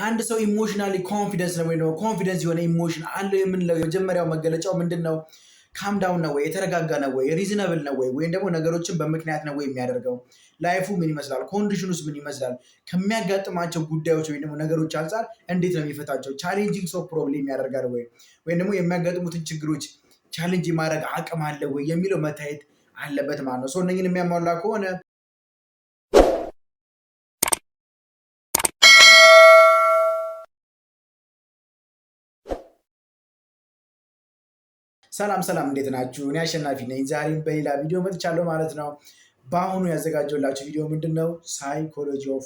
አንድ ሰው ኢሞሽናሊ ኮንፊደንስ ነው ወይ ነው ኮንፊደንስ የሆነ ኢሞሽን አለው የምንለው የመጀመሪያው መገለጫው ምንድነው? ካም ዳውን ነው ወይ የተረጋጋ ነው ወይ ሪዝነብል ነው ወይ ወይም ደግሞ ነገሮችን በምክንያት ነው ወይ የሚያደርገው? ላይፉ ምን ይመስላል? ኮንዲሽኑስ ምን ይመስላል? ከሚያጋጥማቸው ጉዳዮች ወይም ደግሞ ነገሮች አንጻር እንዴት ነው የሚፈታቸው? ቻሌንጂንግ ሶ ፕሮብሌም ያደርጋል ወይ ወይም ደግሞ የሚያጋጥሙትን ችግሮች ቻሌንጅ ማድረግ አቅም አለ ወይ የሚለው መታየት አለበት ማለት ነው። እነኝን የሚያሟላ ከሆነ ሰላም እንዴት ናችሁ? እኔ አሸናፊ ነኝ። ዛሬም በሌላ ቪዲዮ መጥቻለሁ ማለት ነው። በአሁኑ ያዘጋጀሁላችሁ ቪዲዮ ምንድነው? ሳይኮሎጂ ኦፍ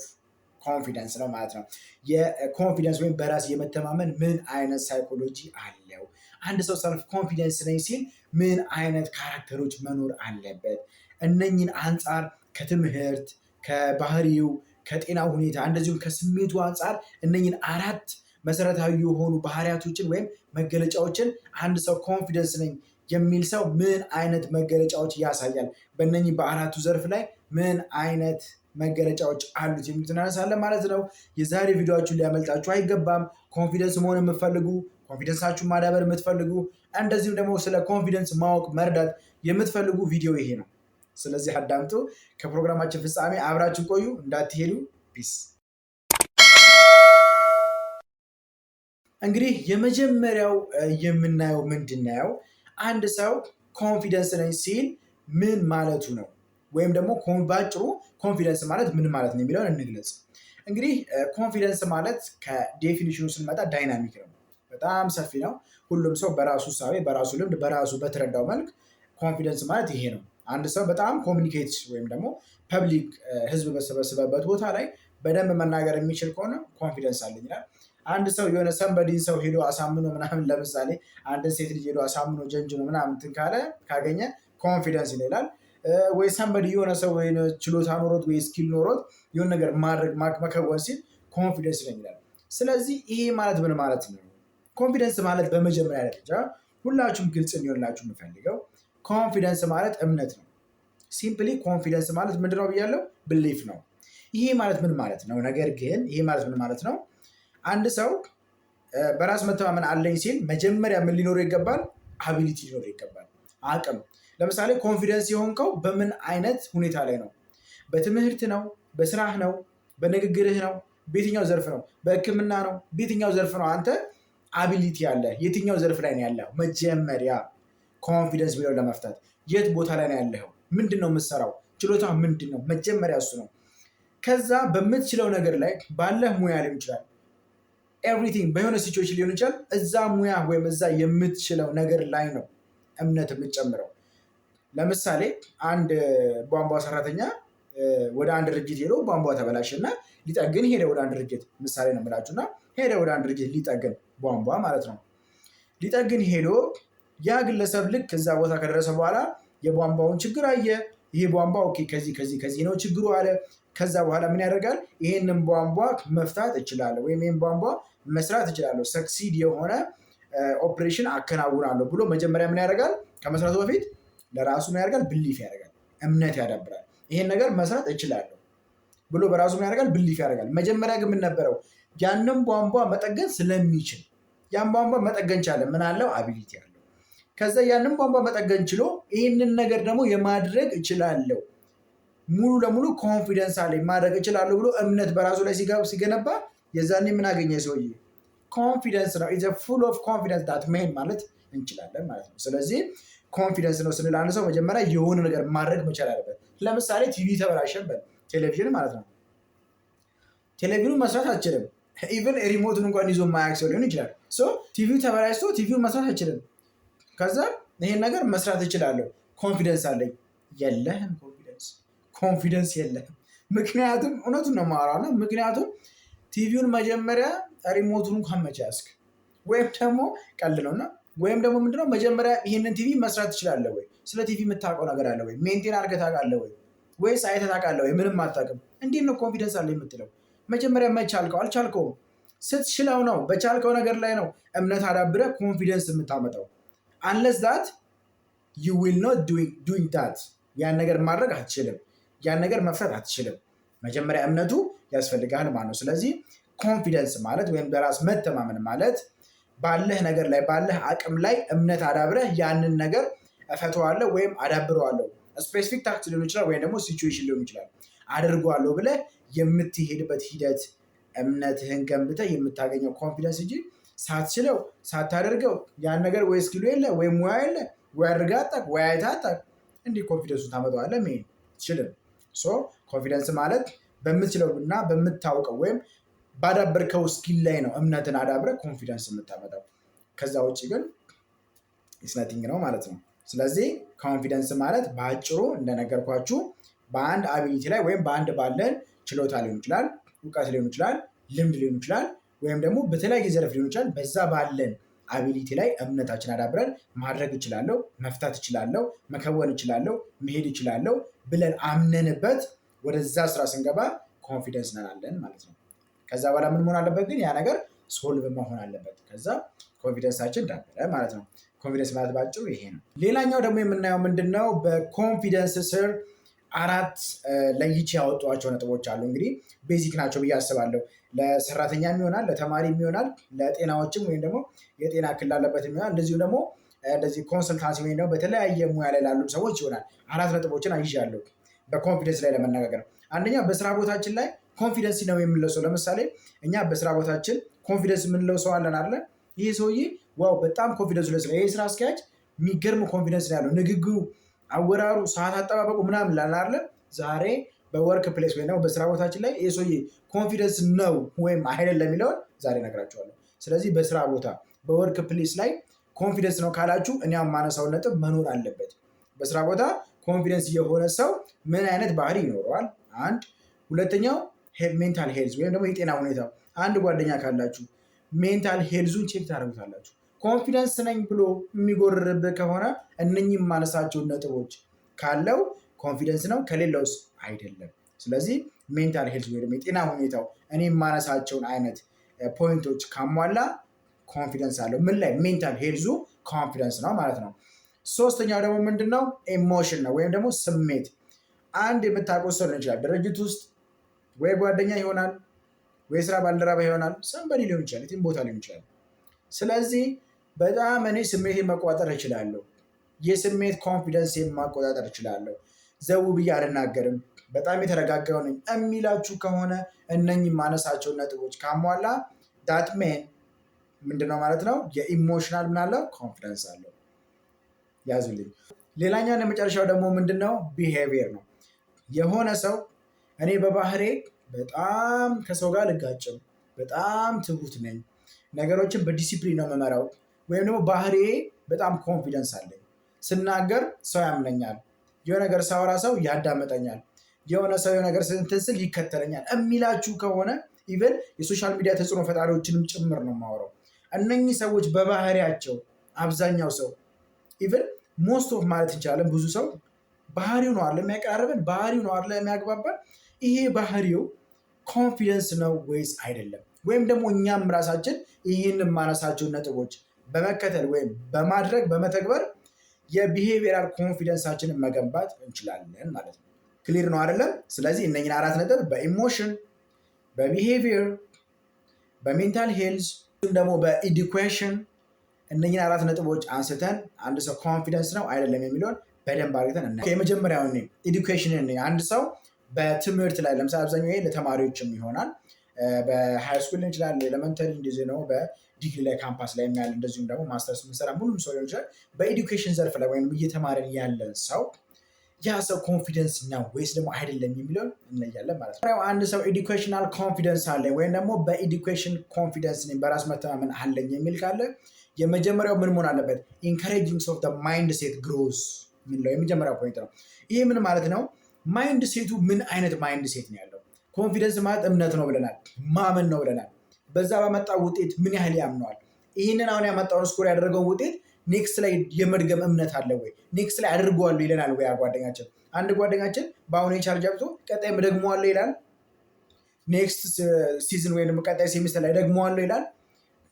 ኮንፊደንስ ነው ማለት ነው። የኮንፊደንስ ወይም በራስ የመተማመን ምን አይነት ሳይኮሎጂ አለው? አንድ ሰው ሰልፍ ኮንፊደንስ ነኝ ሲል ምን አይነት ካራክተሮች መኖር አለበት? እነኝን አንጻር ከትምህርት፣ ከባህሪው፣ ከጤና ሁኔታ እንደዚሁም ከስሜቱ አንጻር እነኝን አራት መሰረታዊ የሆኑ ባህሪያቶችን ወይም መገለጫዎችን አንድ ሰው ኮንፊደንስ ነኝ የሚል ሰው ምን አይነት መገለጫዎች ያሳያል፣ በእነኚህ በአራቱ ዘርፍ ላይ ምን አይነት መገለጫዎች አሉት የሚሉትን እናነሳለን ማለት ነው። የዛሬ ቪዲዮዎችን ሊያመልጣችሁ አይገባም። ኮንፊደንስ መሆን የምትፈልጉ፣ ኮንፊደንሳችሁን ማዳበር የምትፈልጉ፣ እንደዚሁም ደግሞ ስለ ኮንፊደንስ ማወቅ መርዳት የምትፈልጉ ቪዲዮ ይሄ ነው። ስለዚህ አዳምጡ። ከፕሮግራማችን ፍጻሜ አብራችን ቆዩ፣ እንዳትሄዱ። ፒስ። እንግዲህ የመጀመሪያው የምናየው ምንድነው? አንድ ሰው ኮንፊደንስ ነኝ ሲል ምን ማለቱ ነው? ወይም ደግሞ ባጭሩ ኮንፊደንስ ማለት ምን ማለት ነው የሚለውን እንግለጽ። እንግዲህ ኮንፊደንስ ማለት ከዴፊኒሽኑ ስንመጣ ዳይናሚክ ነው፣ በጣም ሰፊ ነው። ሁሉም ሰው በራሱ እሳቤ፣ በራሱ ልምድ፣ በራሱ በተረዳው መልክ ኮንፊደንስ ማለት ይሄ ነው። አንድ ሰው በጣም ኮሚኒኬት ወይም ደግሞ ፐብሊክ ህዝብ በሰበሰበበት ቦታ ላይ በደንብ መናገር የሚችል ከሆነ ኮንፊደንስ አለኝ ይላል። አንድ ሰው የሆነ ሰንበዲን ሰው ሄዶ አሳምኖ ምናምን፣ ለምሳሌ አንድን ሴት ልጅ ሄዶ አሳምኖ ጀንጅኖ ምናምን ካገኘ ኮንፊደንስ ይላል። ወይ ሰንበዲ የሆነ ሰው ወይ ችሎታ ኖሮት ወይ ስኪል ኖሮት የሆነ ነገር ማድረግ መከወን ሲል ኮንፊደንስ ይላል። ስለዚህ ይሄ ማለት ምን ማለት ነው? ኮንፊደንስ ማለት በመጀመሪያ ደረጃ ሁላችሁም ግልጽ እንዲሆንላችሁ የምፈልገው ኮንፊደንስ ማለት እምነት ነው። ሲምፕሊ ኮንፊደንስ ማለት ምንድነው ብያለው? ብሊፍ ነው። ይሄ ማለት ምን ማለት ነው? ነገር ግን ይሄ ማለት ምን ማለት ነው? አንድ ሰው በራስ መተማመን አለኝ ሲል መጀመሪያ ምን ሊኖረው ይገባል? አቢሊቲ ሊኖረው ይገባል፣ አቅም። ለምሳሌ ኮንፊደንስ የሆንከው በምን አይነት ሁኔታ ላይ ነው? በትምህርት ነው? በስራህ ነው? በንግግርህ ነው? በየትኛው ዘርፍ ነው? በሕክምና ነው? በየትኛው ዘርፍ ነው አንተ አቢሊቲ ያለ? የትኛው ዘርፍ ላይ ነው ያለው? መጀመሪያ ኮንፊደንስ ብለው ለመፍታት የት ቦታ ላይ ነው ያለው? ምንድን ነው የምትሰራው? ችሎታ ምንድን ነው? መጀመሪያ እሱ ነው። ከዛ በምትችለው ነገር ላይ ባለህ ሙያ ሊሆን ይችላል፣ ኤቭሪቲንግ በሆነ ሲቹዌሽን ሊሆን ይችላል። እዛ ሙያ ወይም እዛ የምትችለው ነገር ላይ ነው እምነት የምትጨምረው። ለምሳሌ አንድ ቧንቧ ሰራተኛ ወደ አንድ ድርጅት ሄዶ ቧንቧ ተበላሽ እና ሊጠግን ሄደ። ወደ አንድ ድርጅት ምሳሌ ነው የምላችሁና ሄደ ወደ አንድ ድርጅት ሊጠግን፣ ቧንቧ ማለት ነው። ሊጠግን ሄዶ ያ ግለሰብ ልክ እዛ ቦታ ከደረሰ በኋላ የቧንቧውን ችግር አየ። ይሄ ቧንቧ ኦኬ ከዚህ ነው ችግሩ አለ። ከዛ በኋላ ምን ያደርጋል? ይሄንን ቧንቧ መፍታት እችላለሁ ወይም ይህን ቧንቧ መስራት እችላለሁ፣ ሰክሲድ የሆነ ኦፕሬሽን አከናውናለሁ ብሎ መጀመሪያ ምን ያደርጋል? ከመስራቱ በፊት ለራሱ ምን ያደርጋል? ብሊፍ ያደርጋል፣ እምነት ያዳብራል። ይሄን ነገር መስራት እችላለሁ ብሎ በራሱ ምን ያደርጋል? ብሊፍ ያደርጋል። መጀመሪያ ግን ምን ነበረው? ያንን ቧንቧ መጠገን ስለሚችል ያን ቧንቧ መጠገን ቻለ። ምን አለው? አቢሊቲ አለው። ከዛ ያንን ቧንቧ መጠገን ችሎ ይህንን ነገር ደግሞ የማድረግ እችላለሁ፣ ሙሉ ለሙሉ ኮንፊደንስ አለኝ ማድረግ እችላለሁ ብሎ እምነት በራሱ ላይ ሲገነባ የዛኔ ምን አገኘ ሰውዬ? ኮንፊደንስ ነው። ኢዝ ፉል ኦፍ ኮንፊደንስ ዳት ሜን ማለት እንችላለን ማለት ነው። ስለዚህ ኮንፊደንስ ነው ስንል አንድ ሰው መጀመሪያ የሆነ ነገር ማድረግ መቻል አለበት። ለምሳሌ ቲቪ ተበላሸበት፣ ቴሌቪዥን ማለት ነው። ቴሌቪዥኑን መስራት አችልም። ኢቨን ሪሞቱን እንኳን ይዞ የማያውቅ ሰው ሊሆን ይችላል። ቲቪው ተበላሽቶ ቲቪውን መስራት አይችልም። ከዛ ይሄን ነገር መስራት እችላለሁ፣ ኮንፊደንስ አለኝ። የለህም ኮንፊደንስ የለህም። ምክንያቱም እውነቱን ነው የማወራው ነው። ምክንያቱም ቲቪውን መጀመሪያ ሪሞቱን እንኳን መቼ ያዝክ? ወይም ደግሞ ቀልድ ነውና ወይም ደግሞ ምንድነው መጀመሪያ ይሄንን ቲቪ መስራት ትችላለህ ወይ? ስለ ቲቪ የምታውቀው ነገር አለ ወይ? ሜንቴን አድርገህ ታውቃለህ ወይ? ወይስ አይተህ ታውቃለህ ወይ? ምንም አታውቅም። እንዴት ነው ኮንፊደንስ አለ የምትለው? መጀመሪያ መች አልከው? አልቻልከውም። ስትችለው ነው፣ በቻልከው ነገር ላይ ነው እምነት አዳብረህ ኮንፊደንስ የምታመጣው። አንለስ ዳት ዩ ዊል ኖት ዱይንግ ዳት። ያን ነገር ማድረግ አትችልም፣ ያን ነገር መፍራት አትችልም። መጀመሪያ እምነቱ ያስፈልጋል ማለት ነው። ስለዚህ ኮንፊደንስ ማለት ወይም በራስ መተማመን ማለት ባለህ ነገር ላይ ባለህ አቅም ላይ እምነት አዳብረህ ያንን ነገር እፈተዋለሁ ወይም አዳብረዋለሁ፣ ስፔሲፊክ ታክስ ሊሆን ይችላል ወይም ደግሞ ሲቹዌሽን ሊሆን ይችላል፣ አድርገዋለሁ ብለህ የምትሄድበት ሂደት እምነትህን ገንብተህ የምታገኘው ኮንፊደንስ እንጂ ሳትችለው ሳታደርገው ያን ነገር ወይ ስኪሉ የለ ወይ ሙያ የለ ወይ አድርገህ አታውቅ ወይ አይተህ አታውቅ፣ እንዲህ ኮንፊደንሱን ታመጣዋለህ? መሄድ ትችልም። ኮንፊደንስ ማለት በምትችለው እና በምታውቀው ወይም ባዳበርከው ስኪል ላይ ነው እምነትን አዳብረ ኮንፊደንስ የምታመጣው። ከዛ ውጭ ግን ኢስነቲንግ ነው ማለት ነው። ስለዚህ ኮንፊደንስ ማለት በአጭሩ እንደነገርኳችሁ በአንድ አቢሊቲ ላይ ወይም በአንድ ባለን ችሎታ ሊሆን ይችላል፣ እውቀት ሊሆን ይችላል፣ ልምድ ሊሆን ይችላል፣ ወይም ደግሞ በተለያየ ዘርፍ ሊሆን ይችላል። በዛ ባለን አቢሊቲ ላይ እምነታችን አዳብረን ማድረግ እችላለሁ፣ መፍታት እችላለሁ፣ መከወን እችላለሁ፣ መሄድ እችላለሁ ብለን አምነንበት ወደዛ ስራ ስንገባ ኮንፊደንስ ነናለን ማለት ነው። ከዛ በኋላ ምን መሆን አለበት ግን ያ ነገር ሶልቭ መሆን አለበት። ከዛ ኮንፊደንሳችን ዳበረ ማለት ነው። ኮንፊደንስ ማለት ባጭሩ ይሄ ነው። ሌላኛው ደግሞ የምናየው ምንድነው በኮንፊደንስ ስር 4 ለይቼ ያወጧቸው ነጥቦች አሉ። እንግዲህ ቤዚክ ናቸው ብዬ አስባለሁ። ለሰራተኛም ይሆናል፣ ለተማሪም ይሆናል፣ ለጤናዎችም ወይም ደግሞ የጤና እክል ላለበትም ይሆናል፣ እንደዚሁ ደግሞ እንደዚህ ኮንሰልታንሲ ወይም ደግሞ በተለያየ ሙያ ላይ ላሉ ሰዎች ይሆናል። 4 ነጥቦችን አይዣለሁ በኮንፊደንስ ላይ ለመነጋገር። አንደኛ በስራ ቦታችን ላይ ኮንፊደንስ ነው የምንለው ሰው። ለምሳሌ እኛ በስራ ቦታችን ኮንፊደንስ የምንለው ሰው አለን አይደለ? ይህ ሰውዬ ዋው በጣም ኮንፊደንስ ለስራ ይህ ስራ አስኪያጅ የሚገርም ኮንፊደንስ ነው ያለው፣ ንግግሩ፣ አወራሩ፣ ሰዓት አጠባበቁ ምናምን ላለ አይደለ? ዛሬ በወርክ ፕሌስ ወይ ደግሞ በስራ ቦታችን ላይ ይህ ሰውዬ ኮንፊደንስ ነው ወይም አይደለም የሚለውን ዛሬ እነግራቸዋለሁ። ስለዚህ በስራ ቦታ በወርክ ፕሌስ ላይ ኮንፊደንስ ነው ካላችሁ እኔ የማነሳው ነጥብ መኖር አለበት። በስራ ቦታ ኮንፊደንስ የሆነ ሰው ምን አይነት ባህሪ ይኖረዋል? አንድ። ሁለተኛው ሜንታል ሄልዝ ወይም ደግሞ የጤና ሁኔታው። አንድ ጓደኛ ካላችሁ ሜንታል ሄልዙን ቼክ ታደርጉታላችሁ። ኮንፊደንስ ነኝ ብሎ የሚጎርርብህ ከሆነ እነኝህ የማነሳቸውን ነጥቦች ካለው ኮንፊደንስ ነው፣ ከሌለውስ አይደለም። ስለዚህ ሜንታል ሄልዝ ወይ ደግሞ የጤና ሁኔታው እኔ የማነሳቸውን አይነት ፖይንቶች ካሟላ ኮንፊደንስ አለው። ምን ላይ? ሜንታል ሄልዙ ኮንፊደንስ ነው ማለት ነው። ሶስተኛው ደግሞ ምንድነው? ኢሞሽን ነው ወይም ደግሞ ስሜት። አንድ የምታውቀው ሰው ሊሆን ይችላል ድርጅት ውስጥ ወይ ጓደኛ ይሆናል ወይ ስራ ባልደረባ ይሆናል፣ ሰንበዲ ሊሆን ይችላል፣ የትም ቦታ ሊሆን ይችላል። ስለዚህ በጣም እኔ ስሜቴን መቆጣጠር እችላለሁ፣ የስሜት ኮንፊደንስ ማቆጣጠር እችላለሁ፣ ዘው ብዬ አልናገርም፣ በጣም የተረጋጋው ነኝ የሚላችሁ ከሆነ እነኝህ ማነሳቸው ነጥቦች ካሟላ ዳት ሜን ምንድነው ማለት ነው? የኢሞሽናል ምናለው ኮንፊደንስ አለው። ያዙልኝ። ሌላኛው የመጨረሻው ደግሞ ምንድነው? ቢሄቪየር ነው። የሆነ ሰው እኔ በባህሬ በጣም ከሰው ጋር ልጋጭም፣ በጣም ትሁት ነኝ፣ ነገሮችን በዲሲፕሊን ነው የምመራው፣ ወይም ደግሞ ባህሬ በጣም ኮንፊደንስ አለኝ፣ ስናገር ሰው ያምነኛል፣ የሆነ ነገር ሳወራ ሰው ያዳመጠኛል፣ የሆነ ሰው የሆነ ነገር እንትን ስል ይከተለኛል የሚላችሁ ከሆነ ኢቨን የሶሻል ሚዲያ ተጽዕኖ ፈጣሪዎችንም ጭምር ነው የማወራው። እነኚህ ሰዎች በባህሪያቸው አብዛኛው ሰው ኢቨን ሞስት ኦፍ ማለት እንችላለን ብዙ ሰው ባህሪው ነው አለ የሚያቀራርበን፣ ባህሪው ነው አለ የሚያግባባን። ይሄ ባህሪው ኮንፊደንስ ነው ወይስ አይደለም? ወይም ደግሞ እኛም ራሳችን ይህን የማነሳቸውን ነጥቦች በመከተል ወይም በማድረግ በመተግበር የቢሄቪየራል ኮንፊደንሳችንን መገንባት እንችላለን ማለት ነው። ክሊር ነው አይደለም? ስለዚህ እነኝን 4 ነጥብ በኢሞሽን፣ በቢሄቪየር፣ በሜንታል ሄልዝ ደግሞ በኢዱኬሽን እነኝን 4 ነጥቦች አንስተን አንድ ሰው ኮንፊደንስ ነው አይደለም የሚለውን በደንብ አድርገን እናያለን። የመጀመሪያውን ኤዱኬሽንን አንድ ሰው በትምህርት ላይ ለምሳሌ አብዛኛው ይሄ ለተማሪዎችም ይሆናል። በሃይ ስኩል ሊሆን ይችላል፣ ኤሌመንተሪ እንደዚህ ነው፣ በዲግሪ ላይ ካምፓስ ላይ የሚያል እንደዚሁም ደግሞ ማስተርስ የምንሰራ ሁሉም ሰው ሊሆን ይችላል። በኤዱኬሽን ዘርፍ ላይ ወይም እየተማረን ያለን ሰው ያ ሰው ኮንፊደንስ ነው ወይስ ደግሞ አይደለም የሚለውን እናያለን ማለት ነው። አንድ ሰው ኤዱኬሽናል ኮንፊደንስ አለኝ ወይም ደግሞ በኤዱኬሽን ኮንፊደንስ በራስ መተማመን አለኝ የሚል ካለ የመጀመሪያው ምን መሆን አለበት? ኢንካሬጂንግ ኦፍ ዘ ማይንድ ሴት ግሮዝ ምንለው የመጀመሪያው ፖይንት ነው። ይሄ ምን ማለት ነው? ማይንድ ሴቱ ምን አይነት ማይንድ ሴት ነው ያለው? ኮንፊደንስ ማለት እምነት ነው ብለናል፣ ማመን ነው ብለናል። በዛ በመጣው ውጤት ምን ያህል ያምነዋል? ይህንን አሁን ያመጣውን ስኮር ያደረገውን ውጤት ኔክስት ላይ የመድገም እምነት አለ ወይ? ኔክስት ላይ አድርገዋለሁ ይለናል ወይ? ጓደኛችን አንድ ጓደኛችን በአሁኑ የቻርጅ አብቶ ቀጣይ ደግመዋለሁ ይላል። ኔክስት ሲዝን ወይ ደግሞ ቀጣይ ሴሚስተር ላይ ደግመዋለሁ ይላል።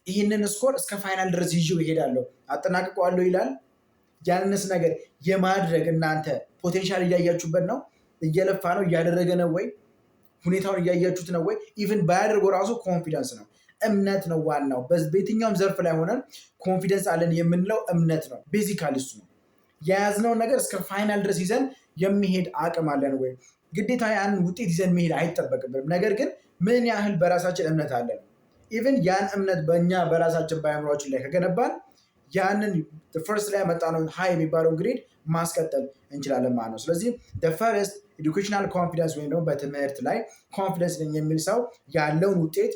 ይህንን ስኮር እስከ ፋይናል ድረስ ይዤው ይሄዳለሁ አጠናቅቀዋለሁ ይላል። ያንንስ ነገር የማድረግ እናንተ ፖቴንሻል እያያችሁበት ነው? እየለፋ ነው? እያደረገ ነው ወይ? ሁኔታውን እያያችሁት ነው ወይ? ኢቭን ባያደርገው ራሱ ኮንፊደንስ ነው፣ እምነት ነው ዋናው። በየትኛውም ዘርፍ ላይ ሆነን ኮንፊደንስ አለን የምንለው እምነት ነው። ቤዚካሊ እሱ ነው። የያዝነውን ነገር እስከ ፋይናል ድረስ ይዘን የሚሄድ አቅም አለን ወይ? ግዴታ ያንን ውጤት ይዘን መሄድ አይጠበቅብንም። ነገር ግን ምን ያህል በራሳችን እምነት አለን? ኢቭን ያን እምነት በእኛ በራሳችን በአእምሯችን ላይ ከገነባን ያንን ፈርስት ላይ ያመጣነውን ሀይ የሚባለውን ግሬድ ማስቀጠል እንችላለን ማለት ነው። ስለዚህ ፈርስት ኤዱኬሽናል ኮንፊደንስ ወይም ደግሞ በትምህርት ላይ ኮንፊደንስ ነኝ የሚል ሰው ያለውን ውጤት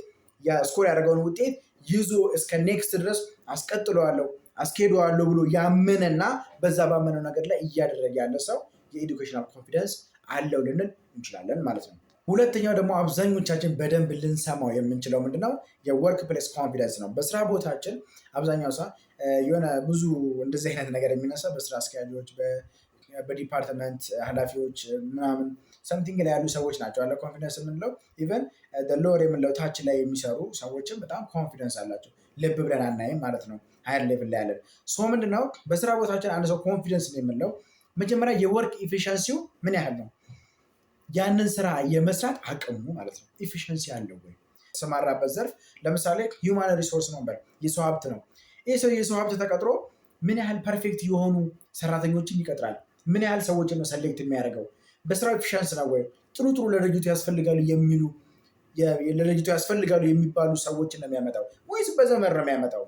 ስኮር ያደረገውን ውጤት ይዞ እስከ ኔክስት ድረስ አስቀጥለዋለሁ አስኬደዋለሁ ብሎ ያመነና በዛ ባመነው ነገር ላይ እያደረገ ያለ ሰው የኤዱኬሽናል ኮንፊደንስ አለው ልንል እንችላለን ማለት ነው። ሁለተኛው ደግሞ አብዛኞቻችን በደንብ ልንሰማው የምንችለው ምንድነው? የወርክ ፕሌስ ኮንፊደንስ ነው። በስራ ቦታችን አብዛኛው ሰው የሆነ ብዙ እንደዚህ አይነት ነገር የሚነሳ በስራ አስኪያጆች፣ በዲፓርትመንት ኃላፊዎች ምናምን ሰምቲንግ ላይ ያሉ ሰዎች ናቸው አለ ኮንፊደንስ የምንለው። ኢቨን ሎወር የምንለው ታች ላይ የሚሰሩ ሰዎችም በጣም ኮንፊደንስ አላቸው። ልብ ብለን አናይም ማለት ነው። ሃየር ሌቭል ላይ ያለን ምንድነው? በስራ ቦታችን አንድ ሰው ኮንፊደንስ ነው የምንለው መጀመሪያ የወርክ ኢፊሽንሲው ምን ያህል ነው፣ ያንን ስራ የመስራት አቅሙ ማለት ነው። ኢፊሽንሲ አለው ወይ? የተሰማራበት ዘርፍ ለምሳሌ ሂውማን ሪሶርስ ነው፣ የሰው ሀብት ነው። ይህ ሰው የሰው ሀብት ተቀጥሮ ምን ያህል ፐርፌክት የሆኑ ሰራተኞችን ይቀጥራል? ምን ያህል ሰዎችን ነው ሰሌክት የሚያደርገው? በስራው ኢፊሽንስ ነው ወይ? ጥሩ ለድርጅቱ ያስፈልጋሉ የሚሉ ለድርጅቱ ያስፈልጋሉ የሚባሉ ሰዎችን ነው የሚያመጣው ወይስ በዘመን ነው የሚያመጣው?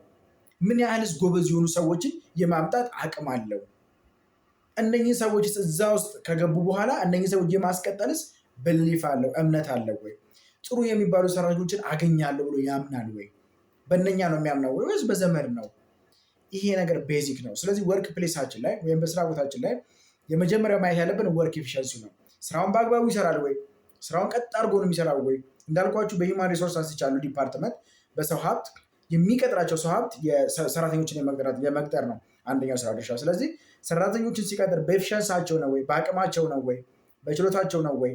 ምን ያህልስ ጎበዝ የሆኑ ሰዎችን የማምጣት አቅም አለው? እነኚህ ሰዎች እዛ ውስጥ ከገቡ በኋላ እነኚህ ሰዎች የማስቀጠልስ ብሊፍ አለው፣ እምነት አለው ወይ? ጥሩ የሚባሉ ሰራተኞችን አገኛለሁ ብሎ ያምናል ወይ? በእነኛ ነው የሚያምነው ወይስ በዘመድ ነው? ይሄ ነገር ቤዚክ ነው። ስለዚህ ወርክ ፕሌሳችን ላይ ወይም በስራ ቦታችን ላይ የመጀመሪያው ማየት ያለብን ወርክ ኤፊሽንሲ ነው። ስራውን በአግባቡ ይሰራል ወይ? ስራውን ቀጥ አድርጎ ነው የሚሰራው ወይ? እንዳልኳችሁ በሂውማን ሪሶርስ አንስቻለሁ። ዲፓርትመንት በሰው ሀብት የሚቀጥራቸው ሰው ሀብት ሰራተኞችን የመቅጠር ነው አንደኛው ስራ ድርሻ። ስለዚህ ሰራተኞችን ሲቀጥር በኤፊሽንሳቸው ነው ወይ? በአቅማቸው ነው ወይ? በችሎታቸው ነው ወይ?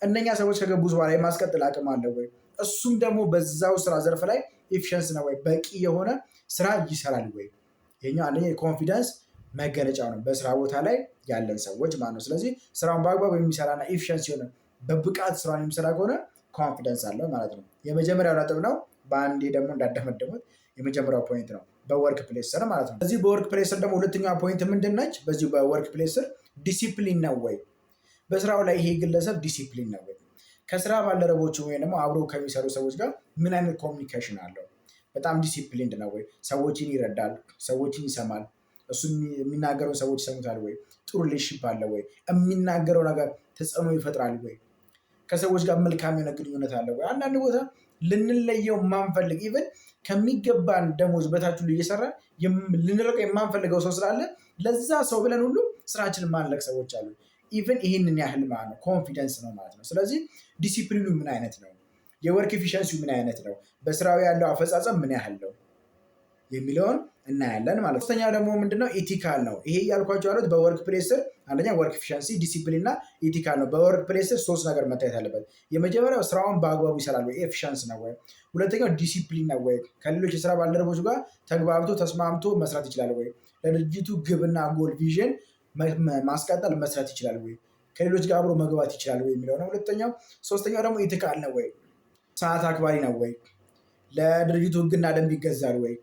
እነኛ ሰዎች ከገቡ በኋላ የማስቀጥል አቅም አለው ወይ? እሱም ደግሞ በዛው ስራ ዘርፍ ላይ ኤፊሽንስ ነው ወይ? በቂ የሆነ ስራ ይሰራል ወይ? ይሄኛው አንደኛ የኮንፊደንስ መገለጫ ነው በስራ ቦታ ላይ ያለን ሰዎች ማለት ነው። ስለዚህ ስራውን በአግባቡ የሚሰራና ኤፊሽንስ የሆነ በብቃት ስራውን የሚሰራ ከሆነ ኮንፊደንስ አለው ማለት ነው። የመጀመሪያው ነጥብ ነው። በአንዴ ደግሞ እንዳደመደሙት የመጀመሪያው ፖይንት ነው በወርክ ፕሌስ ስር ማለት ነው። በዚህ በወርክ ፕሌስ ስር ደግሞ ሁለተኛዋ ፖይንት ምንድን ነች? በዚህ በወርክ ፕሌስ ስር ዲሲፕሊን ነው ወይ? በስራው ላይ ይሄ ግለሰብ ዲሲፕሊን ነው ወይ? ከስራ ባልደረቦቹ ወይም ደግሞ አብሮ ከሚሰሩ ሰዎች ጋር ምን አይነት ኮሚኒኬሽን አለው? በጣም ዲሲፕሊንድ ነው ወይ? ሰዎችን ይረዳል፣ ሰዎችን ይሰማል፣ እሱ የሚናገረውን ሰዎች ይሰሙታል ወይ? ጥሩ ሪሌሽንሺፕ አለ ወይ? የሚናገረው ነገር ተጽዕኖ ይፈጥራል ወይ? ከሰዎች ጋር መልካም የሆነ ግንኙነት አለ ወይ? አንዳንድ ቦታ ልንለየው የማንፈልግ ኢቨን ከሚገባን ደሞዝ በታች ሁሉ እየሰራ ልንርቀው የማንፈልገው ሰው ስላለ ለዛ ሰው ብለን ሁሉ ስራችንን ማንለቅ ሰዎች አሉ። ኢቨን ይህንን ያህል ማለት ነው ኮንፊደንስ ነው ማለት ነው። ስለዚህ ዲሲፕሊኑ ምን አይነት ነው? የወርክ ኤፊሽንሲ ምን አይነት ነው? በስራው ያለው አፈጻጸም ምን ያህል ነው የሚለውን እናያለን ማለት ነው። ሶስተኛው ደግሞ ምንድነው? ኢቲካል ነው። ይሄ እያልኳቸው ያሉት በወርክ ፕሌስ ስር አንደኛ ወርክ ኤፊሽንሲ፣ ዲሲፕሊን እና ኢቲካል ነው። በወርክ ፕሌስ ስር ሶስት ነገር መታየት አለበት። የመጀመሪያው ስራውን በአግባቡ ይሰራል ወይ? ኤፊሽንስ ነው ወይ? ሁለተኛው ዲሲፕሊን ነው ወይ? ከሌሎች የስራ ባልደረቦች ጋር ተግባብቶ ተስማምቶ መስራት ይችላል ወይ? ለድርጅቱ ግብና ጎል ቪዥን ማስቀጠል መስራት ይችላል ወይ? ከሌሎች ጋር አብሮ መግባት ይችላል ወይ የሚለው ነው ሁለተኛው። ሶስተኛው ደግሞ ኢቲካል ነው ወይ? ሰዓት አክባሪ ነው ወይ? ለድርጅቱ ህግና ደንብ ይገዛል ወይ?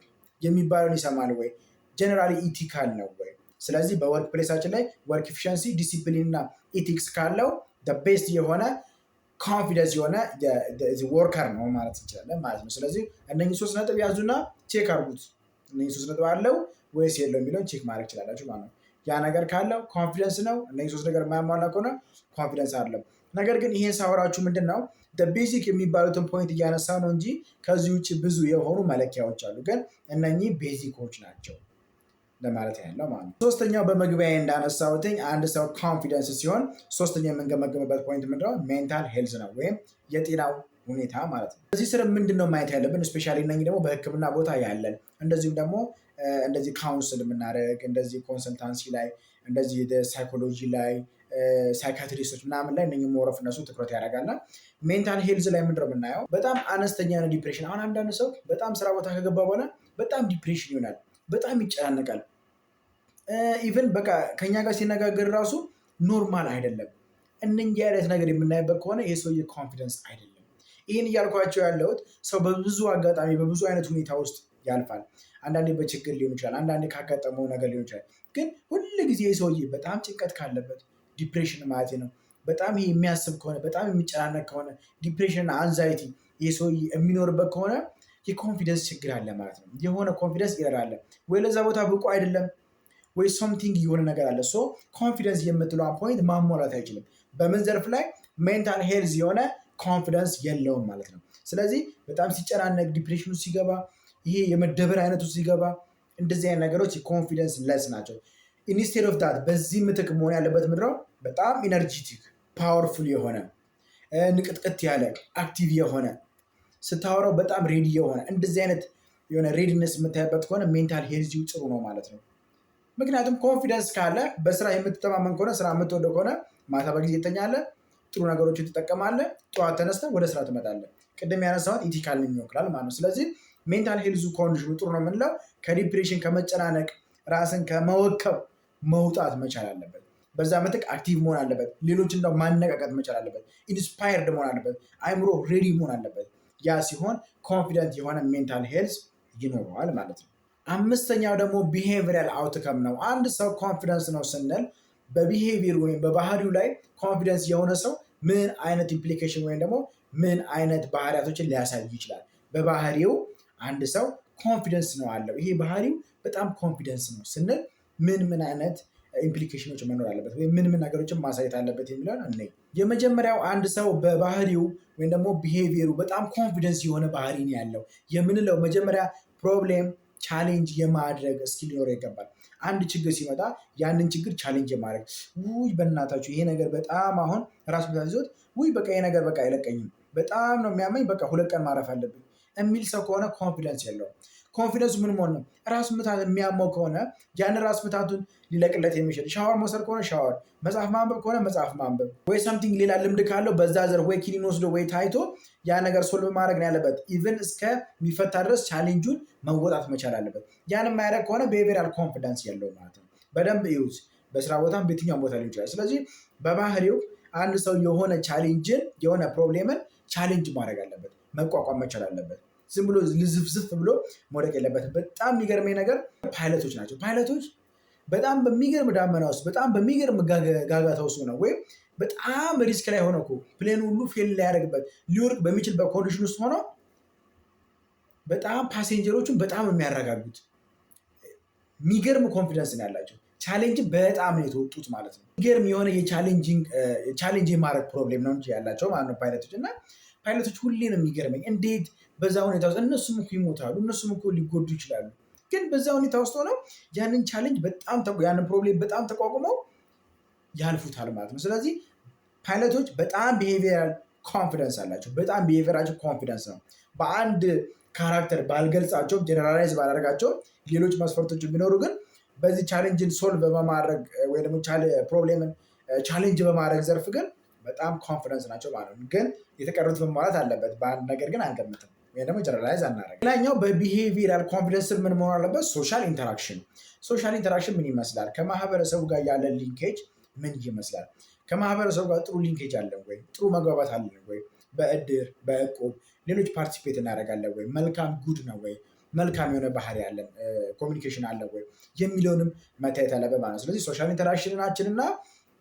የሚባለውን ይሰማል ወይ? ጀነራሊ ኢቲካል ነው ወይ? ስለዚህ በወርክ ፕሌሳችን ላይ ወርክ ኤፊሽንሲ፣ ዲሲፕሊን እና ኢቲክስ ካለው ቤስት የሆነ ኮንፊደንስ የሆነ ወርከር ነው ማለት እንችላለን ማለት ነው። ስለዚህ እነኚህ ሶስት ነጥብ ያዙና ቼክ አድርጉት። እነኚህ ሶስት ነጥብ አለው ወይስ የለው የሚለውን ቼክ ማድረግ ይችላላችሁ ማለት ነው። ያ ነገር ካለው ኮንፊደንስ ነው። እነኚህ ሶስት ነገር የማያሟላ ከሆነ ኮንፊደንስ አይደለም። ነገር ግን ይሄን ሳወራችሁ ምንድን ነው ቤዚክ የሚባሉትን ፖይንት እያነሳ ነው እንጂ ከዚህ ውጭ ብዙ የሆኑ መለኪያዎች አሉ፣ ግን እነኚህ ቤዚኮች ናቸው ለማለት ያለው ማለት ነው። ሶስተኛው በመግቢያ እንዳነሳሁት አንድ ሰው ኮንፊደንስ ሲሆን ሶስተኛ የምንገመገምበት ፖይንት ምንድነው? ሜንታል ሄልዝ ነው ወይም የጤናው ሁኔታ ማለት ነው። እዚህ ስር ምንድነው ማየት ያለብን? ስፔሻሊ እነኚህ ደግሞ በህክምና ቦታ ያለን እንደዚሁም ደግሞ እንደዚህ ካውንስል የምናደርግ እንደዚህ ኮንሰልታንሲ ላይ እንደዚህ ሳይኮሎጂ ላይ ሳይካትሪስቶች ምናምን ላይ እነኚህ ሞረፍ እነሱ ትኩረት ያደርጋልና ሜንታል ሄልዝ ላይ ምንድነው የምናየው? በጣም አነስተኛ የሆነ ዲፕሬሽን። አሁን አንዳንድ ሰው በጣም ስራ ቦታ ከገባ በኋላ በጣም ዲፕሬሽን ይሆናል፣ በጣም ይጨናነቃል። ኢቨን በቃ ከኛ ጋር ሲነጋገር ራሱ ኖርማል አይደለም። እነኚህ አይነት ነገር የምናይበት ከሆነ ይሄ ሰውዬ ኮንፊደንስ አይደለም። ይህን እያልኳቸው ያለሁት ሰው በብዙ አጋጣሚ በብዙ አይነት ሁኔታ ውስጥ ያልፋል። አንዳንዴ በችግር ሊሆን ይችላል፣ አንዳንዴ ካጋጠመው ነገር ሊሆን ይችላል። ግን ሁል ጊዜ ሰውዬ በጣም ጭንቀት ካለበት ዲፕሬሽን ማለት ነው፣ በጣም ይሄ የሚያስብ ከሆነ በጣም የሚጨናነቅ ከሆነ ዲፕሬሽን አንዛይቲ ይህ ሰውዬ የሚኖርበት ከሆነ የኮንፊደንስ ችግር አለ ማለት ነው። የሆነ ኮንፊደንስ ኤረር አለ፣ ወይ ለዛ ቦታ ብቁ አይደለም ወይ ሶምቲንግ የሆነ ነገር አለ። ሶ ኮንፊደንስ የምትለውን ፖይንት ማሟላት አይችልም። በምን ዘርፍ ላይ? ሜንታል ሄልዝ የሆነ ኮንፊደንስ የለውም ማለት ነው። ስለዚህ በጣም ሲጨናነቅ ዲፕሬሽን ውስጥ ሲገባ፣ ይሄ የመደበር አይነት ውስጥ ሲገባ፣ እንደዚህ አይነት ነገሮች የኮንፊደንስ ለስ ናቸው። ኢንስቴድ ኦፍ ዳት በዚህ ምትክ መሆን ያለበት ምድረው በጣም ኢነርጂቲክ ፓወርፉል የሆነ ንቅጥቅት ያለ አክቲቭ የሆነ ስታወራው በጣም ሬዲ የሆነ እንደዚህ አይነት የሆነ ሬዲነስ የምታይበት ከሆነ ሜንታል ሄልዚው ጥሩ ነው ማለት ነው። ምክንያቱም ኮንፊደንስ ካለ በስራ የምትተማመን ከሆነ ስራ የምትወደው ከሆነ ማታ በጊዜ ትተኛለህ፣ ጥሩ ነገሮችን ትጠቀማለህ፣ ጠዋት ተነስተህ ወደ ስራ ትመጣለህ። ቅድም ያነሳሁት ኢቲካል ይወክላል ማለት ነው። ስለዚህ ሜንታል ሄልዙ ኮንዲሽኑ ጥሩ ነው የምንለው ከዲፕሬሽን ከመጨናነቅ ራስን ከመወከብ መውጣት መቻል አለበት። በዛ ምትክ አክቲቭ መሆን አለበት። ሌሎችን ደግሞ ማነቃቀጥ መቻል አለበት። ኢንስፓየርድ መሆን አለበት። አይምሮ ሬዲ መሆን አለበት። ያ ሲሆን ኮንፊደንት የሆነ ሜንታል ሄልዝ ይኖረዋል ማለት ነው። አምስተኛው ደግሞ ቢሄቪራል አውትከም ነው። አንድ ሰው ኮንፊደንስ ነው ስንል በቢሄቪየር ወይም በባህሪው ላይ ኮንፊደንስ የሆነ ሰው ምን አይነት ኢምፕሊኬሽን ወይም ደግሞ ምን አይነት ባህሪያቶችን ሊያሳይ ይችላል? በባህሪው አንድ ሰው ኮንፊደንስ ነው አለው፣ ይሄ ባህሪው በጣም ኮንፊደንስ ነው ስንል ምን አይነት ኢምፕሊኬሽኖች መኖር አለበት ወይም ምን ነገሮችን ማሳየት አለበት የሚለውን እኔ የመጀመሪያው አንድ ሰው በባህሪው ወይም ደግሞ ቢሄቪየሩ በጣም ኮንፊደንስ የሆነ ባህሪ ነው ያለው የምንለው መጀመሪያ ፕሮብሌም ቻሌንጅ የማድረግ እስኪል ሊኖረው ይገባል። አንድ ችግር ሲመጣ ያንን ችግር ቻሌንጅ የማድረግ ውይ በእናታችሁ ይሄ ነገር በጣም አሁን ራስ ምታት ይዞት ውይ በቃ ይሄ ነገር በቃ አይለቀኝም፣ በጣም ነው የሚያመኝ፣ በቃ 2 ቀን ማረፍ አለብኝ የሚል ሰው ከሆነ ኮንፊደንስ የለውም። ኮንፊደንሱ ምን መሆን ነው? ራስ ምታት የሚያመው ከሆነ ያን ራስ ምታቱን ሊለቅለት የሚችል ሻወር መውሰድ ከሆነ ሻወር፣ መጽሐፍ ማንበብ ከሆነ መጽሐፍ ማንበብ፣ ወይ ሰምቲንግ ሌላ ልምድ ካለው በዛ ዘርፍ ወይ ኪኒን ወስዶ ወይ ታይቶ ያ ነገር ሶልቭ ማድረግ ነው ያለበት። ኢቨን እስከሚፈታ ድረስ ቻሌንጁን መወጣት መቻል አለበት። ያን የማያደርግ ከሆነ ቢሄቪራል ኮንፊደንስ የለው ማለት ነው። በደንብ ይዩት፣ በስራ ቦታም በየትኛውም ቦታ ሊሆን ይችላል። ስለዚህ በባህሪው አንድ ሰው የሆነ ቻሌንጅን የሆነ ፕሮብሌምን ቻሌንጅ ማድረግ አለበት፣ መቋቋም መቻል አለበት። ዝም ብሎ ዝፍዝፍ ብሎ መውደቅ የለበትም። በጣም የሚገርመኝ ነገር ፓይለቶች ናቸው። ፓይለቶች በጣም በሚገርም ዳመና ውስጥ በጣም በሚገርም ጋጋታ ውስጥ ነው ወይም በጣም ሪስክ ላይ ሆነ ፕሌን ሁሉ ፌል ሊያደርግበት ሊወርቅ በሚችል በኮንዲሽን ውስጥ ሆነው በጣም ፓሴንጀሮቹን በጣም የሚያረጋጉት የሚገርም ኮንፊደንስ ነው ያላቸው። ቻሌንጅ በጣም ነው የተወጡት ማለት ነው። የሚገርም የሆነ የቻሌንጅ የማድረግ ፕሮብሌም ነው እንጂ ያላቸው ማለት ነው ፓይለቶች። እና ፓይለቶች ሁሌ ነው የሚገርመኝ እንዴት በዛ ሁኔታ ውስጥ እነሱም እኮ ይሞታሉ፣ እነሱም እኮ ሊጎዱ ይችላሉ። ግን በዛ ሁኔታ ውስጥ ሆነው ያንን ቻሌንጅ በጣም ያንን ፕሮብሌም በጣም ተቋቁመው ያልፉታል ማለት ነው። ስለዚህ ፓይለቶች በጣም ቢሄቪራል ኮንፊደንስ አላቸው። በጣም ቢሄቪራቸው ኮንፊደንስ ነው። በአንድ ካራክተር ባልገልጻቸው ጀነራላይዝ ባላደርጋቸው ሌሎች መስፈርቶች ቢኖሩ ግን በዚህ ቻሌንጅን ሶልቭ በማድረግ ወይ ደግሞ ፕሮብሌምን ቻሌንጅ በማድረግ ዘርፍ ግን በጣም ኮንፊደንስ ናቸው ማለት ነው። ግን የተቀሩት መሟላት አለበት። በአንድ ነገር ግን አንገምትም ወይ ደግሞ ጀነራላይዝ አናደርግ። ሌላኛው በቢሄቪራል ኮንፊደንስ ምን መሆን አለበት? ሶሻል ኢንተራክሽን። ሶሻል ኢንተራክሽን ምን ይመስላል? ከማህበረሰቡ ጋር ያለን ሊንኬጅ ምን ይመስላል? ከማህበረሰቡ ጋር ጥሩ ሊንኬጅ አለን ወይ? ጥሩ መግባባት አለን ወይ? በእድር በእቁብ ሌሎች ፓርቲሲፔት እናደርጋለን ወይ? መልካም ጉድ ነው ወይ? መልካም የሆነ ባህሪ ያለን ኮሚኒኬሽን አለን ወይ የሚለውንም መታየት አለበት ማለት ነው። ስለዚህ ሶሻል ኢንተራክሽናችን እና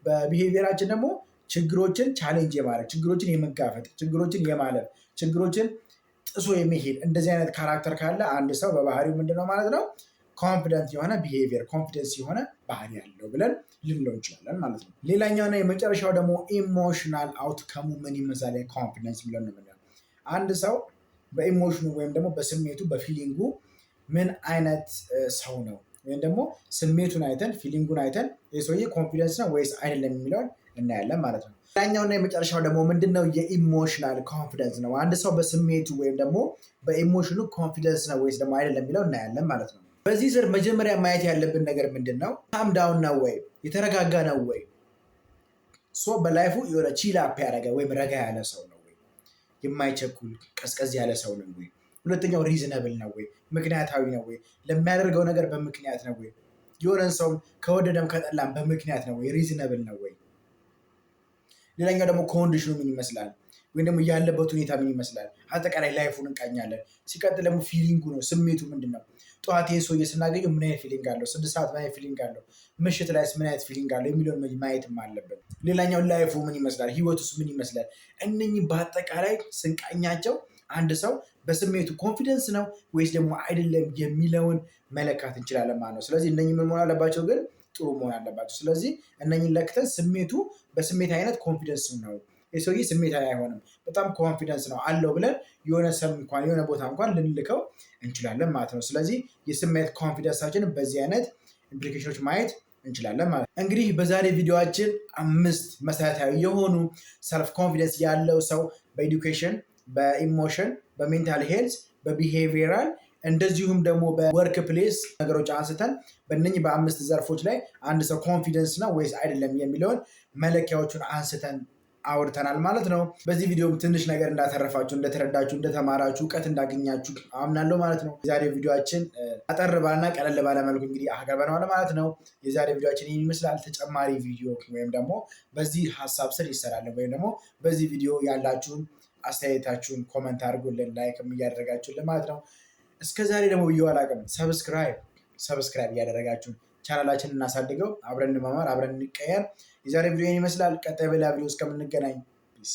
በቢሄቪራችን ደግሞ ችግሮችን ቻሌንጅ የማድረግ ችግሮችን የመጋፈጥ ችግሮችን የማለፍ ችግሮችን ጥሶ የሚሄድ እንደዚህ አይነት ካራክተር ካለ አንድ ሰው በባህሪው ምንድነው ማለት ነው? ኮንፊደንት የሆነ ቢሄቪየር ኮንፊደንስ የሆነ ባህሪ ያለው ብለን ልንለው እንችላለን ማለት ነው። ሌላኛውና የመጨረሻው ደግሞ ኢሞሽናል አውትከሙ ምን ይመስላል? ኮንፊደንስ ብለን ነው። አንድ ሰው በኢሞሽኑ ወይም ደግሞ በስሜቱ በፊሊንጉ ምን አይነት ሰው ነው ወይም ደግሞ ስሜቱን አይተን ፊሊንጉን አይተን የሰውዬ ኮንፊደንስ ነው ወይስ አይደለም የሚለውን እናያለን ማለት ነው። ሌላኛውና የመጨረሻው ደግሞ ምንድነው? የኢሞሽናል ኮንፊደንስ ነው። አንድ ሰው በስሜቱ ወይም ደግሞ በኢሞሽኑ ኮንፊደንስ ነው ወይስ ደግሞ አይደለም የሚለው እናያለን ማለት ነው። በዚህ ስር መጀመሪያ ማየት ያለብን ነገር ምንድን ነው? ካም ዳውን ነው ወይ? የተረጋጋ ነው ወይ? በላይፉ የሆነ ቺል አፕ ያደረገ ወይም ረጋ ያለ ሰው ነው ወይ? የማይቸኩል ቀዝቀዝ ያለ ሰው ነው ወይ? ሁለተኛው ሪዝነብል ነው ወይ? ምክንያታዊ ነው ወይ? ለሚያደርገው ነገር በምክንያት ነው ወይ? የሆነን ሰው ከወደደም ከጠላም በምክንያት ነው ወይ? ሪዝነብል ነው ወይ? ሌላኛው ደግሞ ኮንዲሽኑ ምን ይመስላል ወይም ደግሞ ያለበት ሁኔታ ምን ይመስላል፣ አጠቃላይ ላይፉን እንቃኛለን። ሲቀጥል ደግሞ ፊሊንጉ ነው፣ ስሜቱ ምንድን ነው? ጠዋት ይህን ሰውዬ ስናገኘው ምን አይነት ፊሊንግ አለው፣ 6 ሰዓት ምን አይነት ፊሊንግ አለው፣ ምሽት ላይስ ምን አይነት ፊሊንግ አለው የሚለውን ማየትም አለብን። ሌላኛው ላይፉ ምን ይመስላል፣ ህይወቱስ ምን ይመስላል። እነኚህ በአጠቃላይ ስንቃኛቸው አንድ ሰው በስሜቱ ኮንፊደንስ ነው ወይስ ደግሞ አይደለም የሚለውን መለካት እንችላለን ማለት ነው። ስለዚህ እነኚህ ምን መሆን አለባቸው ግን ጥሩ መሆን አለባቸው። ስለዚህ እነኚህን ለክተን ስሜቱ በስሜት አይነት ኮንፊደንስ ነው፣ የሰውዬ ስሜታዊ አይሆንም በጣም ኮንፊደንስ ነው አለው ብለን የሆነ ሰው እንኳን የሆነ ቦታ እንኳን ልንልከው እንችላለን ማለት ነው። ስለዚህ የስሜት ኮንፊደንሳችንን በዚህ አይነት ኢምፕሊኬሽኖች ማየት እንችላለን ማለት ነው። እንግዲህ በዛሬ ቪዲዮችን 5 መሰረታዊ የሆኑ ሰልፍ ኮንፊደንስ ያለው ሰው በኤዱኬሽን፣ በኢሞሽን፣ በሜንታል ሄልዝ፣ በቢሄቪየራል እንደዚሁም ደግሞ በወርክ ፕሌስ ነገሮች አንስተን በእነኚህ በ5 ዘርፎች ላይ አንድ ሰው ኮንፊደንስ ነው ወይስ አይደለም የሚለውን መለኪያዎቹን አንስተን አውርተናል ማለት ነው። በዚህ ቪዲዮም ትንሽ ነገር እንዳተረፋችሁ፣ እንደተረዳችሁ፣ እንደተማራችሁ፣ እውቀት እንዳገኛችሁ አምናለሁ ማለት ነው። የዛሬ ቪዲዮችን አጠር ባለና ቀለል ባለ መልኩ እንግዲህ አቅርበነዋል ማለት ነው። የዛሬ ቪዲዮችን ይህን ይመስላል። ተጨማሪ ቪዲዮ ወይም ደግሞ በዚህ ሀሳብ ስር ይሰራል ወይም ደግሞ በዚህ ቪዲዮ ያላችሁን አስተያየታችሁን ኮመንት አድርጉልን፣ ላይክም እያደረጋችሁልን ማለት ነው። እስከዛሬ ደግሞ ብዬ አላቅም፣ ሰብስክራይብ እያደረጋችሁ ቻናላችንን እናሳድገው፣ አብረን እንማማር፣ አብረን እንቀየር። የዛሬ ቪዲዮ ይመስላል። ቀጣይ በሌላ ቪዲዮ እስከምንገናኝ ፒስ።